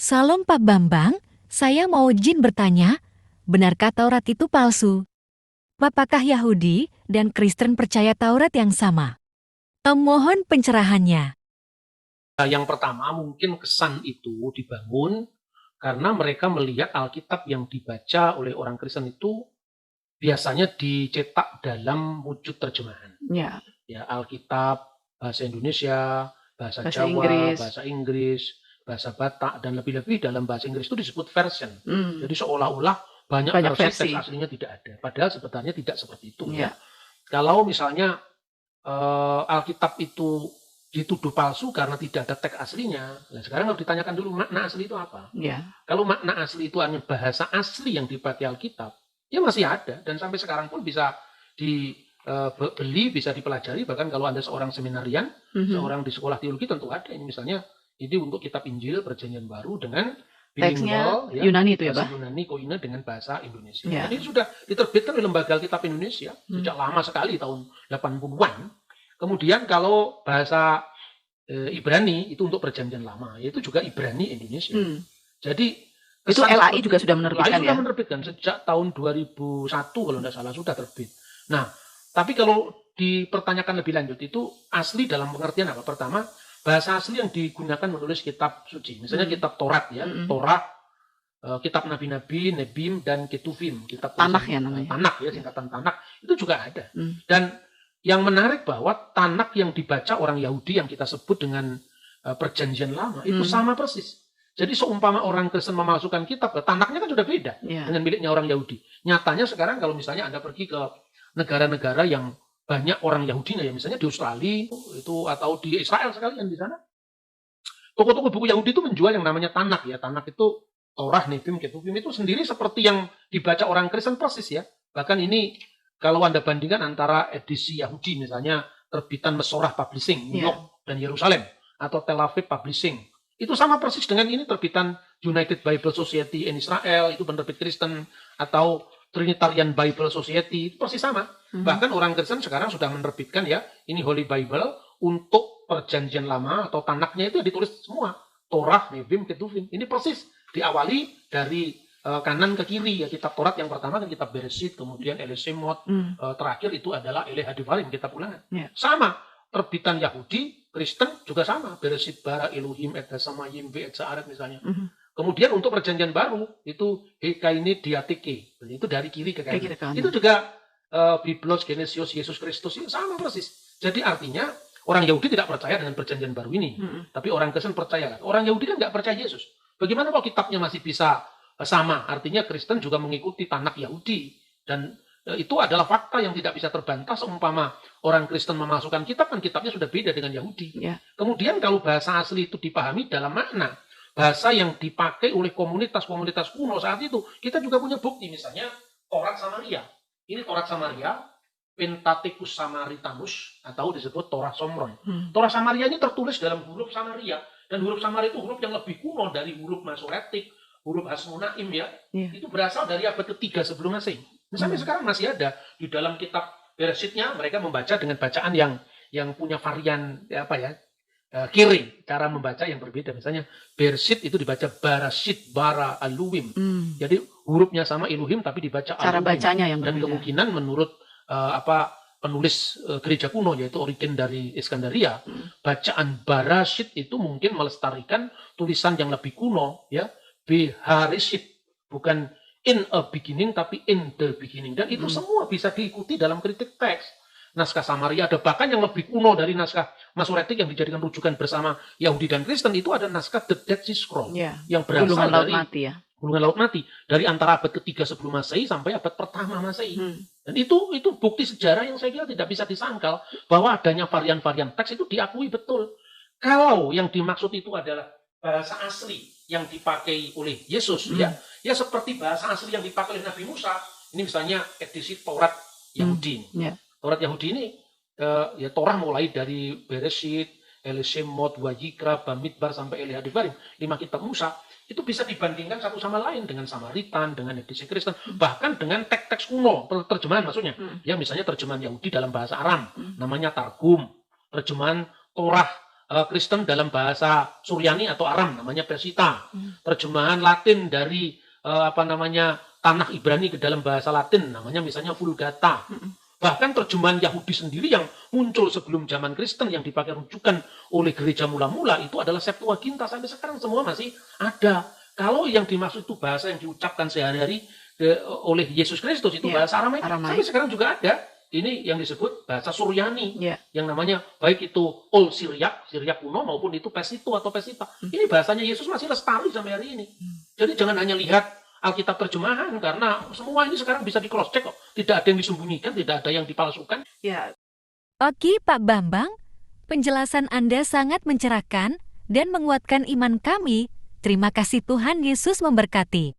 Salam Pak Bambang, saya mau izin bertanya, benarkah Taurat itu palsu? Apakah Yahudi dan Kristen percaya Taurat yang sama? Mohon pencerahannya. Yang pertama, mungkin kesan itu dibangun karena mereka melihat Alkitab yang dibaca oleh orang Kristen itu biasanya dicetak dalam wujud terjemahan. Ya, Alkitab, bahasa Indonesia, bahasa Jawa, bahasa Inggris, bahasa Batak, dan lebih-lebih dalam bahasa Inggris itu disebut version. Jadi seolah-olah banyak versi teks aslinya tidak ada. Padahal sebenarnya tidak seperti itu. Ya. Kalau misalnya Alkitab itu dituduh palsu karena tidak ada teks aslinya. Nah, sekarang harus ditanyakan dulu makna asli itu apa. Kalau makna asli itu hanya bahasa asli yang dipakai Alkitab, ya masih ada dan sampai sekarang pun bisa dibeli, bisa dipelajari. Bahkan kalau Anda seorang seminarian, seorang di sekolah teologi tentu ada. Ini misalnya ini untuk kitab Injil Perjanjian Baru dengan bilingual, ya, Yunani itu ya, bahasa Yunani koine dengan bahasa Indonesia. Ini sudah diterbitkan oleh Lembaga Alkitab Indonesia sejak lama sekali, tahun 80-an. Kemudian kalau bahasa Ibrani itu untuk Perjanjian Lama, itu juga Ibrani Indonesia. Jadi itu LAI juga sudah menerbitkan, LAI sudah menerbitkan sejak tahun 2001 kalau tidak salah sudah terbit. Nah, tapi kalau dipertanyakan lebih lanjut itu asli dalam pengertian apa? Pertama, bahasa asli yang digunakan menulis kitab suci, misalnya kitab Taurat ya, Torah, kitab Nabi-Nabi, Nebim dan Ketuvim, kitab Tanakh ya namanya. Tanakh ya, singkatan Tanakh itu juga ada. Dan yang menarik bahwa Tanakh yang dibaca orang Yahudi yang kita sebut dengan Perjanjian Lama itu sama persis. Jadi seumpama orang Kristen memasukkan kitab, Tanakhnya kan sudah beda dengan miliknya orang Yahudi. Nyatanya sekarang kalau misalnya Anda pergi ke negara-negara yang banyak orang Yahudinya, ya misalnya di Australia itu atau di Israel sekalian di sana, toko-toko buku Yahudi itu menjual yang namanya Tanakh ya. Tanakh itu Torah, Nebim, Ketuvim itu sendiri seperti yang dibaca orang Kristen persis ya. Bahkan ini kalau Anda bandingkan antara edisi Yahudi misalnya terbitan Mesorah Publishing, New York dan Yerusalem, atau Tel Aviv Publishing, itu sama persis dengan ini terbitan United Bible Society in Israel, itu penerbit Kristen, atau Trinitarian Bible Society, itu persis sama. Bahkan orang Kristen sekarang sudah menerbitkan ya, ini Holy Bible untuk Perjanjian Lama atau Tanakhnya itu ditulis semua. Torah, Nebim, Ketuvim. Ini persis diawali dari kanan ke kiri ya, kitab Taurat yang pertama kan kitab Bereshit, kemudian Ele Shemot, terakhir itu adalah Ele Hadivarim, kitab Ulangan. Sama, terbitan Yahudi, Kristen juga sama, Bereshit bara Elohim et Hasamayim ve et Sa'aret misalnya. Kemudian untuk Perjanjian Baru itu Hekaini Diatike, itu dari kiri ke kanan. Itu juga Biblos, Genesios, Yesus Kristus, itu sama persis. Jadi artinya orang Yahudi tidak percaya dengan Perjanjian Baru ini, tapi orang Kristen percaya. Orang Yahudi kan nggak percaya Yesus. Bagaimana kalau kitabnya masih bisa sama? Artinya Kristen juga mengikuti Tanakh Yahudi. Dan itu adalah fakta yang tidak bisa terbantah seumpama orang Kristen memasukkan kitab, kan kitabnya sudah beda dengan Yahudi. Kemudian kalau bahasa asli itu dipahami dalam makna bahasa yang dipakai oleh komunitas-komunitas kuno saat itu, kita juga punya bukti. Misalnya Taurat Samaria. Ini Taurat Samaria, Pentateuchus Samaritanus, atau disebut Torah Somron. Torah Samaria ini tertulis dalam huruf Samaria. Dan huruf Samaria itu huruf yang lebih kuno dari huruf Masoretik, huruf Hasmonaim ya. Itu berasal dari abad ketiga sebelum Masehi. Sampai sekarang masih ada di dalam kitab Bereshitnya, mereka membaca dengan bacaan yang punya varian kiri, cara membaca yang berbeda. Misalnya Bereshit itu dibaca Barashit bara Aluim. Jadi hurufnya sama Elohim tapi dibaca cara Aluim. Bacanya yang dan berbeda. Kemungkinan menurut penulis gereja kuno yaitu Origen dari Iskandaria, bacaan Barashit itu mungkin melestarikan tulisan yang lebih kuno ya, Beharishit, bukan in a beginning tapi in the beginning, dan itu semua bisa diikuti dalam kritik teks. Naskah Samaria ada, bahkan yang lebih kuno dari naskah Masoretik yang dijadikan rujukan bersama Yahudi dan Kristen itu ada naskah The Dead Sea Scroll yang berasal Gulungan Laut dari Mati ya. Gulungan Laut Mati dari antara abad ketiga sebelum Masehi sampai abad pertama Masehi. Dan itu bukti sejarah yang saya kira tidak bisa disangkal bahwa adanya varian-varian teks itu diakui betul. Kalau yang dimaksud itu adalah bahasa asli yang dipakai oleh Yesus ya seperti bahasa asli yang dipakai oleh Nabi Musa. Ini misalnya edisi Taurat Yahudi. Taurat Yahudi ini ya Torah mulai dari Bereshit, Ele Shemot, Wayikra, Bamidbar sampai Ele Hadivarim, 5 kitab Musa. Itu bisa dibandingkan satu sama lain dengan Samaritan, dengan edisi Kristen, bahkan dengan teks-teks kuno, terjemahan maksudnya. Ya misalnya terjemahan Yahudi dalam bahasa Aram, namanya Targum. Terjemahan Torah Kristen dalam bahasa Suryani atau Aram, namanya Pesita. Terjemahan Latin dari tanah Ibrani ke dalam bahasa Latin, namanya misalnya Vulgata. Bahkan terjemahan Yahudi sendiri yang muncul sebelum zaman Kristen yang dipakai rujukan oleh gereja mula-mula itu adalah Septuaginta. Sampai sekarang semua masih ada. Kalau yang dimaksud itu bahasa yang diucapkan sehari-hari oleh Yesus Kristus itu bahasa Aramaik. Sampai sekarang juga ada. Ini yang disebut bahasa Suryani. Yang namanya baik itu Old Syriac, Syriac kuno maupun itu Pesito atau Pesita. Ini bahasanya Yesus masih lestari sampai hari ini. Jadi jangan hanya lihat Alkitab terjemahan, karena semua ini sekarang bisa di cross check kok. Tidak ada yang disembunyikan, tidak ada yang dipalsukan. Oke Pak Bambang, penjelasan Anda sangat mencerahkan dan menguatkan iman kami. Terima kasih, Tuhan Yesus memberkati.